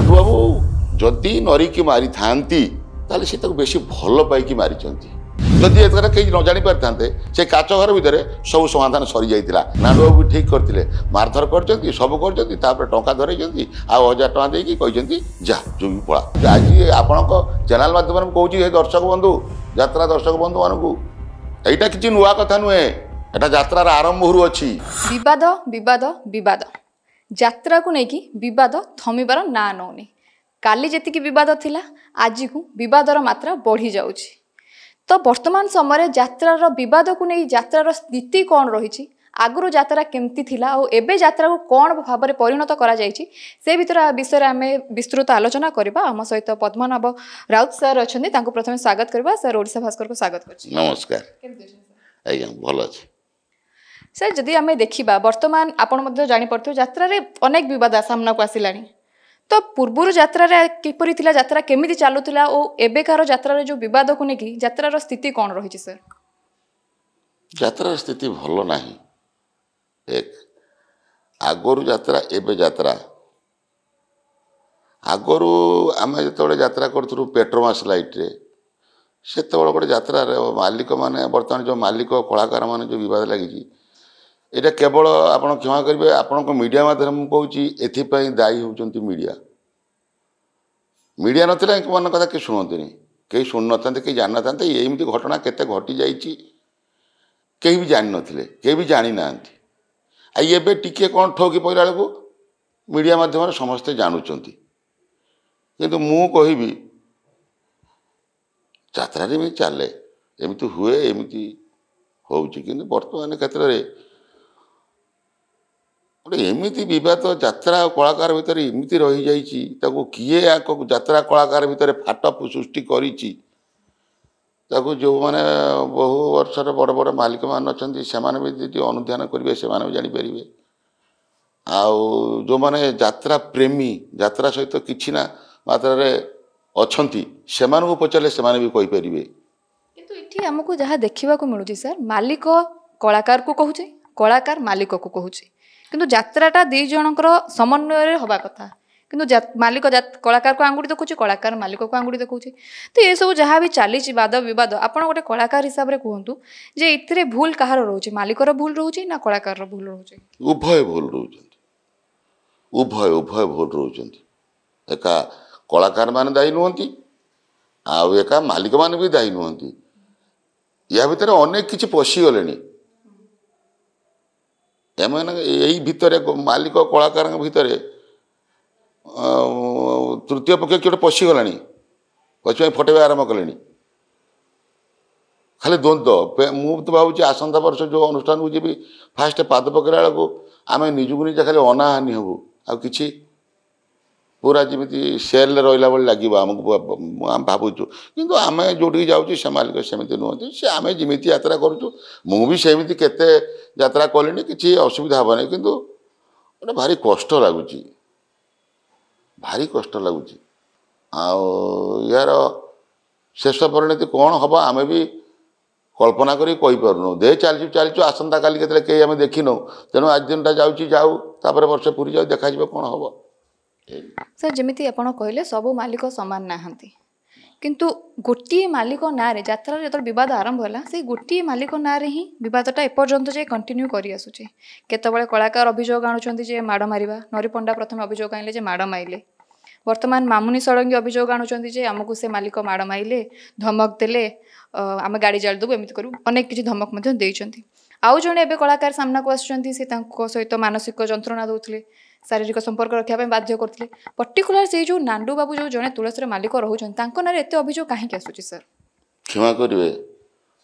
नाडू बाबू जदि नरिकी मारी थांती ताले से बेसी भल पाई मारी जदि एत कहीं न जानी पारि था से काच घर भितर सब समाधान सरी जाइए नाडू बाबू ठीक करते मारधर कर सब कर टंका धर आ1000 टଙ୍କା देकी कहते जा जो भी पड़ा आज आपण चैनल माध्यम कौच दर्शक बंधु यात्रा दर्शक बंधु मानू यहाँ किसी नुआ कथा नुहे एटा यात्रार आरंभ अच्छी विवाद विवाद विवाद यात्रा को लेकिन विवाद थमिबार ना नौनी काली जेतिकी विवाद थिला आज को विवादर मात्रा बढ़ी जाउछि। तो वर्तमान समय यात्रार विवाद को नहीं यात्रार स्थिति कौन रही आगुरी यात्रा केमती थिला और एबे यात्रा को कौन भाव में परिणत करा जायछि से भीतर विषय आमे विस्तृत आलोचना करबा। आम सहित पद्मनाभ राउत सर अछन्ती तांको प्रथमे स्वागत करबा। सर ओडिशा भास्कर को स्वागत करछि। नमस्कार आज्ञा भल अछि सर। जदि आमे देखिबा वर्तमान आपण मध्ये जानि पड़थो यात्रा रे अनेक विवाद सामना को आसिलानी तो पूर्वर यात्रा रे किपरि थिला यात्रा केमिति चालुथिला और एबेकार यात्रा रे जो विवाद को नेकी यात्रार स्थिति कौन रही सर? यात्रार स्थिति भल नाही। एक आगरू यात्रा एबे यात्रा आगरू आम जो यात्रा करूँ पेट्रोमास लाइट रे से गोटे यात्रा मालिक माने बर्तमान जो मालिक कलाकार माने जो विवाद लगी ये केवल आप क्षमा करेंगे आपण मीडिया माध्यम मुझे कहूँ दायी होती मीडिया मीडिया नाला मान कथा कि शुणुनि कहीं शुणु ना कहीं जान ना एमती घटना केते घटी जाइए कहीं भी जान नथिले कहीं भी जानी ना आबे टिके कौन ठोकी पड़ा बेलू मीडिया माध्यम समस्ते जानुंट किंतु मु कहबी यात्रा भी चले एमती हुए एमती हो वर्तमान क्षेत्र में गोटे एमती बद यात्रा कलाकार भितर एमती रही जाइए किए यात्रा कलाकार भितर फाटप सृष्टि करी जो मैंने बहु वर्षर बड़ बड़ मालिक मान अच्छा से अनुधान करेंगे से भी जापर आउ जो मैंने यात्रा प्रेमी यात्रा सहित किसी ना मात्रा अच्छी से पचारे से भी कहींपर किंतु इठी हमको जहाँ देखा मिलूँ सर मालिक कलाकार को कहूचे कलाकार मालिक को कहूचे किंतु यात्राटा दी जनकर समन्वय हवा कथा किंतु मालिक कलाकार को आंगुठी देखुचे कलाकार मालिक को आंगुठी देखुचे। तो ये सब जहाँ भी चली वाद विवाद आपड़ गोटे कलाकार हिसाब से कहतु जे इतने भूल कहार रोचे मालिकर भूल रोचे ना कलाकार भूल रोचे? उभय भूल रोचे उभय उभय भूल रोचे एका कलाकार मान दायी नुहति आउ एका मालिक मान भी दायी नुहति या भितर अनेक किछि पशिगले यही भितर मालिक कलाकार भितर तृतीय पक्ष किए पशिगला पशिया फटेबा आरंभ कले खाली द्वंद्व मुझे भावी आसंता वर्ष जो अनुष्ठान को जी फास्ट पाद पकड़ा बेलू आम निजुक निजे खाली अनाहानि हबू आ कि पूरा जमी सेल रहा भाई लगे आमको आम भावुँ किंतु आम जो जाऊँ से मालिक सेमती नुहति से आम जमी यात्रा करूँ मुझे सेमती केते यात्रा कले कि असुविधा हे कि गोटे भारी कष्ट लगुच भारी कष्ट लगुच यार शेष परिणति कौन हम आम भी कल्पना करीपरूँ दे चलचु आसंता काली के कहीं आम देखिनु तेणु आज दिन जाऊ तापर वर्ष पूरी जाऊ देखा कौन हम सर जमीती आपड़ कहले सबू मालिक सामान नहांती किंतु गोटे मालिक ना रे यात्रा जो विवाद आरंभ है से गोटे मालिक ना रे ही विवादटा एपर्यंत जे कंटिन्यू करी आसुचे केतबळे कलाकार अभियोग आणुचंती जे माड़ मारिबा नरी पंडा प्रथम अभियोग आइले जे माड़ माइले वर्तमान मामुनी षडंगी अभियोग आणुचंती जे हमकु से मालिक माड़ माइले धमक देले आम गाड़ी जाल देबू एमती करू अनेक किछि धमक मध्य देइचंती आउ जणे एबे कलाकार सामना को आसुचंती से तांको सहित मानसिक जंत्रणा दउथले शारीरिक संपर्क रखा बाध्य करते पर्टिकुलर से जो नांडू बाबू जो जड़े तुलसी मालिक रोचन ना एत अभियोग कहीं आसूँ सर? क्षमा करेंगे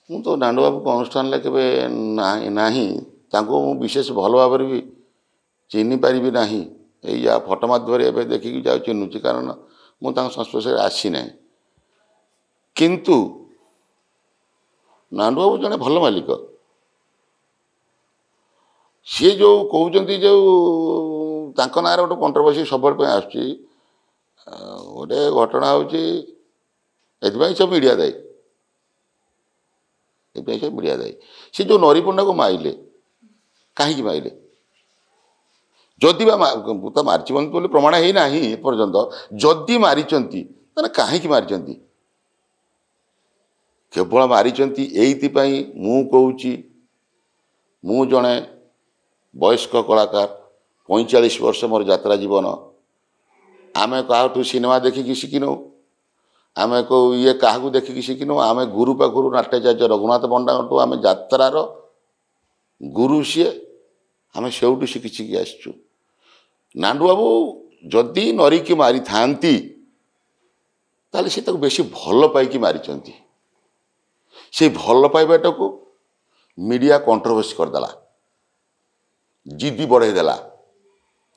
मु तो नांडू बाबू को अनुष्ठान ना विशेष भल भाव भी चिन्ह पारि ना या फोटो माध्यम देखिकी जा चिन्हुची कारण मुझे संस्पर्श आसी ना किंतु नांडू बाबू जड़े भल मालिक सी जो कहते जो ना गोटे कंट्रोवर्सी सब गोटे घटना होती सब मीडिया दायी सब मीडिया दायी सी जो नरी पंडा को माइले कहीं माइले जदि तो मारिच बोली प्रमाण है ना एपर्यंत जदि मारिचंती ताने कहीं मारिचंती केवल मारिचंती एइथिपाई मु कहूची मु जणे वयस्क कलाकार 45 वर्ष मोर यात्रा जीवन आमे काठू सिनेमा देखिकी शिखिनु आमे को ये क्या देखिकी शिखिनु आमे गुरु पाखु नाट्याचार्य रघुनाथ पंडाठू आमे यात्रार गुरु सी आमे सेउठू शिखी शिखी आसचु नांडू बाबू जदि नरिकी मारी थांती ताले से ताको बेसी भल पाइकी मारिचंती से भल पाइबाटा को मीडिया कंट्रोवर्सी करदेला जिद्दी बढ़ेदेला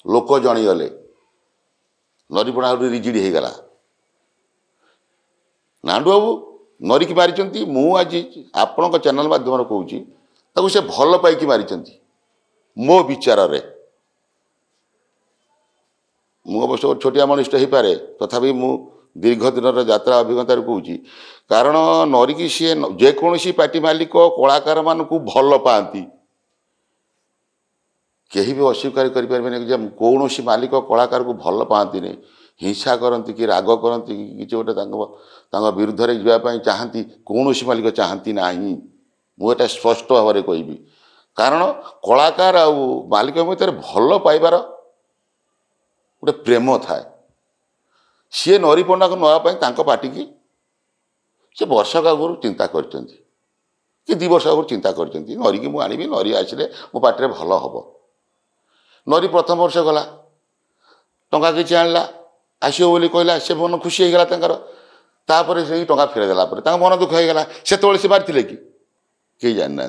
लोक जणीगले नरीपणा रिजिड होगला नांडू बाबू नरिकी मारिचंती मु आज आपण चैनल माध्यम कहूँ ताको से भल पाइकी मारिचंती मो विचार रे मु अवश्य छोटिया मनिष्ठ हो पारे तथापि मु दीर्घ दिन यात्रा अभिज्ञता कहूँ कारण नरिकी सी जेकोसी पार्टी मालिक कलाकार मान भल पाती कहीं भी अस्वीकार करें कौन मालिक कलाकार को भल पाती नहीं हिंसा करती कि राग करती कि गोटे विरुद्ध में जावाई चाहती कौन मालिक चाहती ना मुझे स्पष्ट भाव में कहबी कारण कलाकार आ मालिक मध्य भल पाइबार गोटे प्रेम थाए सी नरी पंडा को नापी पार्टी की से वर्षक आगुरी चिंता कर कि 2 वर्ष आगुरी चिंता कर नरी की मुझे नरी आसिले मो पार्टी में भल हम नरी प्रथम वर्ष गला टंका किसी आणला आसो बोली कहला से मन खुशी होगला तापर से टंका फेरदेला मन दुख होगला से मारी कि कई जानी ना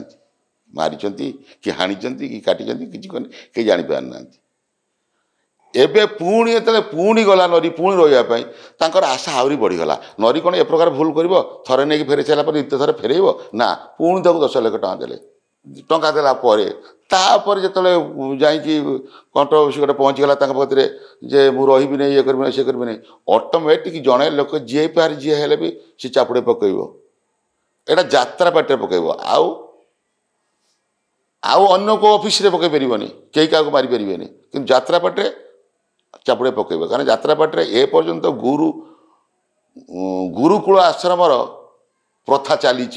मारी कि हाणी कि काटी किसी कहीं जापार ना एबे पुणी जो पुणी गला नरी पुणी रही आशा आहरी बढ़ीगला नरी कौन ए प्रकार भूल कर थे नहीं फेर सारापर द्वितीय थर फेरब ना पुणी तक 10 लाख टଙ୍କା देले टंका देला तापर जो जाकि कंट्रोवर्सी गोटे पहुँचीगला पाखे जे मु रही नहीं ये करी सी करी नहीं ऑटोमेटिक जड़े लोक जी पार जी हेले भी सी चापुड़े पकड़ एटा यात्रा पार्टी पकड़ आउ अन्य को ऑफिस रे पकई पारिबनी कई क्या मारी पारे कि यात्रा पार्टी चापुड़े पकड़ कारण यात्रा पार्टी ए पर्यंत गुरुकुल आश्रमर प्रथा चली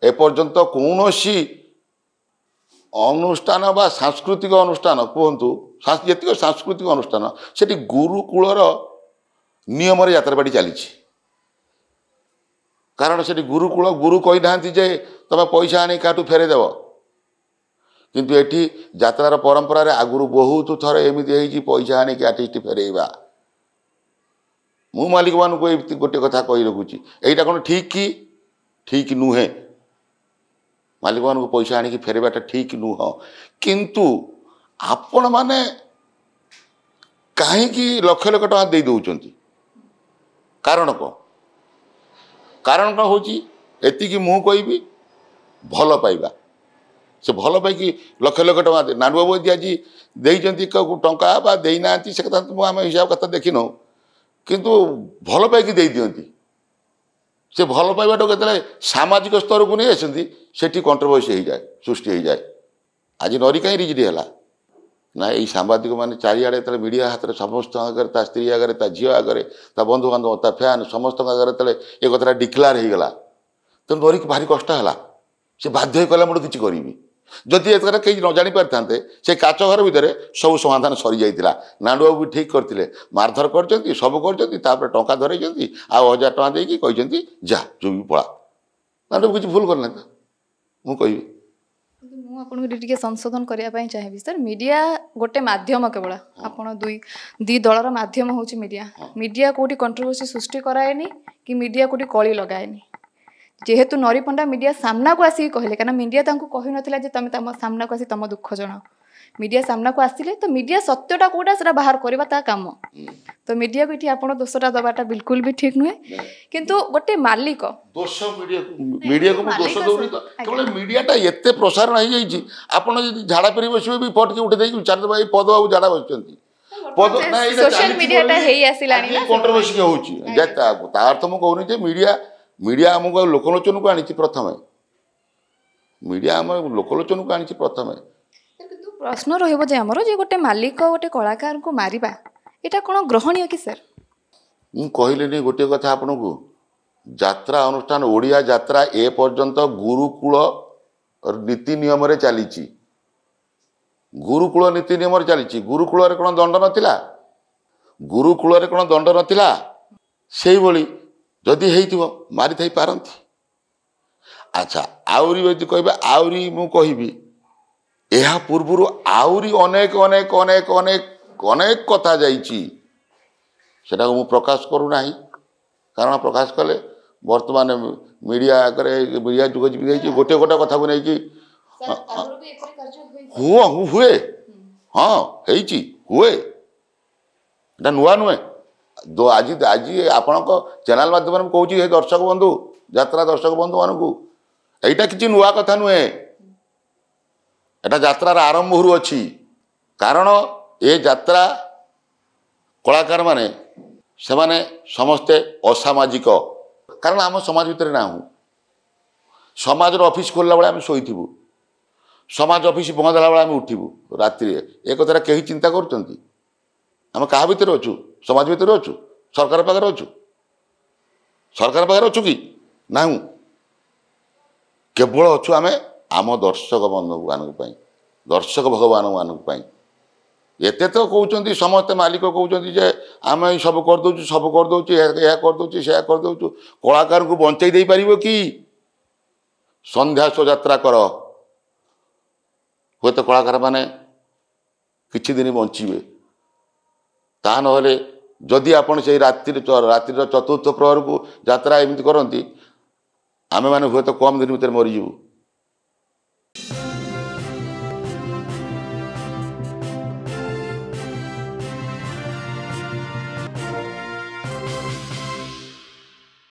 एपर्यंत कौन अनुष्ठान बा सांस्कृतिक अनुष्ठान कहतु जी सांस्कृतिक अनुष्ठान से गुरुकुलर नियम यात्रा पार्टी चली कारण से गुरुकुल गुरु कही ना जे तुम पैसा आनी क्या फेरदेव किंतु एठी यात्रार परंपरा रे आगुरु बहुत थर एमती पैसा आनी आर्टिस्ट फेरइबा मु मालिक मान को गोटे कथा कही रखुची एटा कौन ठीक नुहे मालिक मान को पैसा आनी फेरवाटा ठीक नुह किंतु आपण माने कहीं लक्ष लक्ष टका दे दौरान कारण कौन हूँ एति मु कहबी भल पाइबा से भल पाई लक्ष लक्ष टका नानू बाबू यदि आज देती टंका बा देना से कथा आम हिसाब कथा देखिन किंतु भल पाई दे दियंती से भल पाइबाटा के सामाजिक स्तर को नहीं आसती सेठी कंट्रोवर्सी हो जाए सृष्टि हो जाए आज नरी कहीं रिजिड है ना ये सांबादिक मैंने चारिड़े मीडिया हाथ में समस्त आगे ता स्त्री आगे ता झील आगे ता बंधु बांधव ता फैन समस्त आगे ये कथा डिक्लेयर होगला तो नरी भारी कष्ट है से बाध्य कला मुझे किसी करी जदि एत कहीं न जानी पारि था से काच घर भितर सब समाधान सरी जाइला नांडू बाबू भी ठीक करते मारधर कर सब कर टंका धरई 1000 टଙ୍କା देकी कहते जा जो भी पड़ा नांडू बाबू किसी भूल करना मु कहबी मु आपको संशोधन करने चाहिए सर मीडिया गोटे मध्यम केवल आपड़ दुई दलर मध्यम हूँ मीडिया मीडिया कौटी कंट्रोवर्सी सृष्टि कराएनी कि मीडिया कौटी कली लगाएनी जेहेतु नरी पंडा मीडिया सामना को आसिक कहले कारण मीडिया कही नाला तुम तुम सामना को आसी तुम दुख जन मीडिया सामना को आसिले तो मीडिया सत्यटा कौटा से बाहर करवा ता काम तो मीडिया को ये आप दोषटा दबाटा बिल्कुल भी ठीक नुहे किंतु गोटे मालिक दोष मीडिया को दोष दौनी तो केवल मीडियाटा एत प्रसारण हो जाइए आपड़ झाड़ा पेरी बसवे भी फट के उठे चार भाई पद बाबू झाड़ा बसुँच पद सोशल मीडियाटा हेई आसिलानी कंट्रोवर्सी होउची तार तो मु कहूनी जे मीडिया आमको लोकलोचन को आनी प्रथम मीडिया आम लोकलोचन को आनी प्रथम प्रश्न रहिबो जे हमरो जे गोटे मालिक गोटे कलाकार को मारिबा एटा कोन ग्रहणीय कि सर ମୁଁ କହିଲିନି ଗୋଟିଏ କଥା ଆପଣଙ୍କୁ ଯାତ୍ରା ଅନୁଷ୍ଠାନ ଓଡ଼ିଆ ଯାତ୍ରା ଏ ପର୍ଯ୍ୟନ୍ତ ଗୁରୁକୁଳ ନୀତି ନିୟମରେ ଚାଲିଛି ଗୁରୁକୁଳ ନୀତି ନିୟମରେ ଚାଲିଛି ଗୁରୁକୁଳରେ କ'ଣ ଦଣ୍ଡ ନଥିଲା ଗୁରୁକୁଳରେ କ'ଣ ଦଣ୍ଡ ନଥିଲା ସେଇଭଳି ଯଦି ହେଇଥିବ ମାରିଥାଇ ପାରନ୍ତି ଆଚ୍ଛା ଆହୁରି ଯଦି କହିବେ ଆହୁରି ମୁଁ କହିବି ଏହା ପୂର୍ବରୁ ଆହୁରି ଅନେକ ଅନେକ ଅନେକ ଅନେକ ଅନେକ କଥା ଯାଇଛି ସେଟାକୁ ମୁଁ ପ୍ରକାଶ କରୁନାହିଁ କାରଣ ପ୍ରକାଶ କଲେ ବର୍ତ୍ତମାନ ମିଡ଼ିଆ ଆଗରେ ମିଡ଼ିଆ ଯୁଗ ଯିବି ହେଇଛି ଗୋଟିଏ ଗୋଟେ କଥାକୁ ନେଇକି ହୁଏ ହଁ ହେଇଛି ହୁଏ ଏଇଟା ନୂଆ ନୁହେଁ ଆଜି ଆଜି ଆପଣଙ୍କ ଚ୍ୟାନେଲ ମାଧ୍ୟମରେ ମୁଁ କହୁଛି ହେ ଦର୍ଶକ ବନ୍ଧୁ ଯାତ୍ରା ଦର୍ଶକ ବନ୍ଧୁମାନଙ୍କୁ ଏଇଟା କିଛି ନୂଆ କଥା ନୁହେଁ ଏଟା ଯାତ୍ରାର ଆରମ୍ଭରୁ ଅଛି କାରଣ ଏ ଯାତ୍ରା କଳାକାରମାନେ ସେମାନେ ସମସ୍ତେ ଅସାମାଜିକ କାରଣ ଆମ ସମାଜ ଭିତରେ ନାହୁଁ ସମାଜର ଅଫିସ୍ ଖୋଲିଲା ବେଳେ ଆମେ ଶୋଇଥିବୁ ସମାଜ ଅଫିସ୍ ବନ୍ଦ ହେଲା ବେଳେ ଆମେ ଉଠିବୁ ରାତିରେ ଏ କଥାଟା କେହି ଚିନ୍ତା କରୁଛନ୍ତି ଆମେ କାହା ଭିତରେ ଅଛୁ ସମାଜ ଭିତରେ ଅଛୁ ସରକାର ପାଖରେ ଅଛୁ କି ନାହୁଁ କେବଳ ଅଛୁ ଆମେ ଆମ ଦର୍ଶକ ବନ୍ଧୁମାନଙ୍କ ପାଇଁ ଦର୍ଶକ ଭଗବାନମାନଙ୍କ ପାଇଁ ଏତେ ତ କହୁଛନ୍ତି ସମସ୍ତେ ମାଲିକ କହୁଛନ୍ତି ଯେ ଆମେ ସବୁ କରିଦେଉଛୁ ଏହା କରିଦେଉଛୁ ସେୟା କରିଦେଉଛୁ କଳାକାରଙ୍କୁ ବଞ୍ଚେଇ ଦେଇପାରିବ କି ସନ୍ଧ୍ୟା ଶୋଯାତ୍ରା କର ହୁଏତ କଳାକାରମାନେ କିଛି ଦିନ ବଞ୍ଚିବେ ତା ନହେଲେ ଯଦି ଆପଣ ସେଇ ରାତ୍ରିର ଚତୁର୍ଥ ପ୍ରହରକୁ ଯାତ୍ରା ଏମିତି କରନ୍ତି ଆମେମାନେ ହୁଏତ କମ୍ ଦିନ ଭିତରେ ମରିଯିବୁ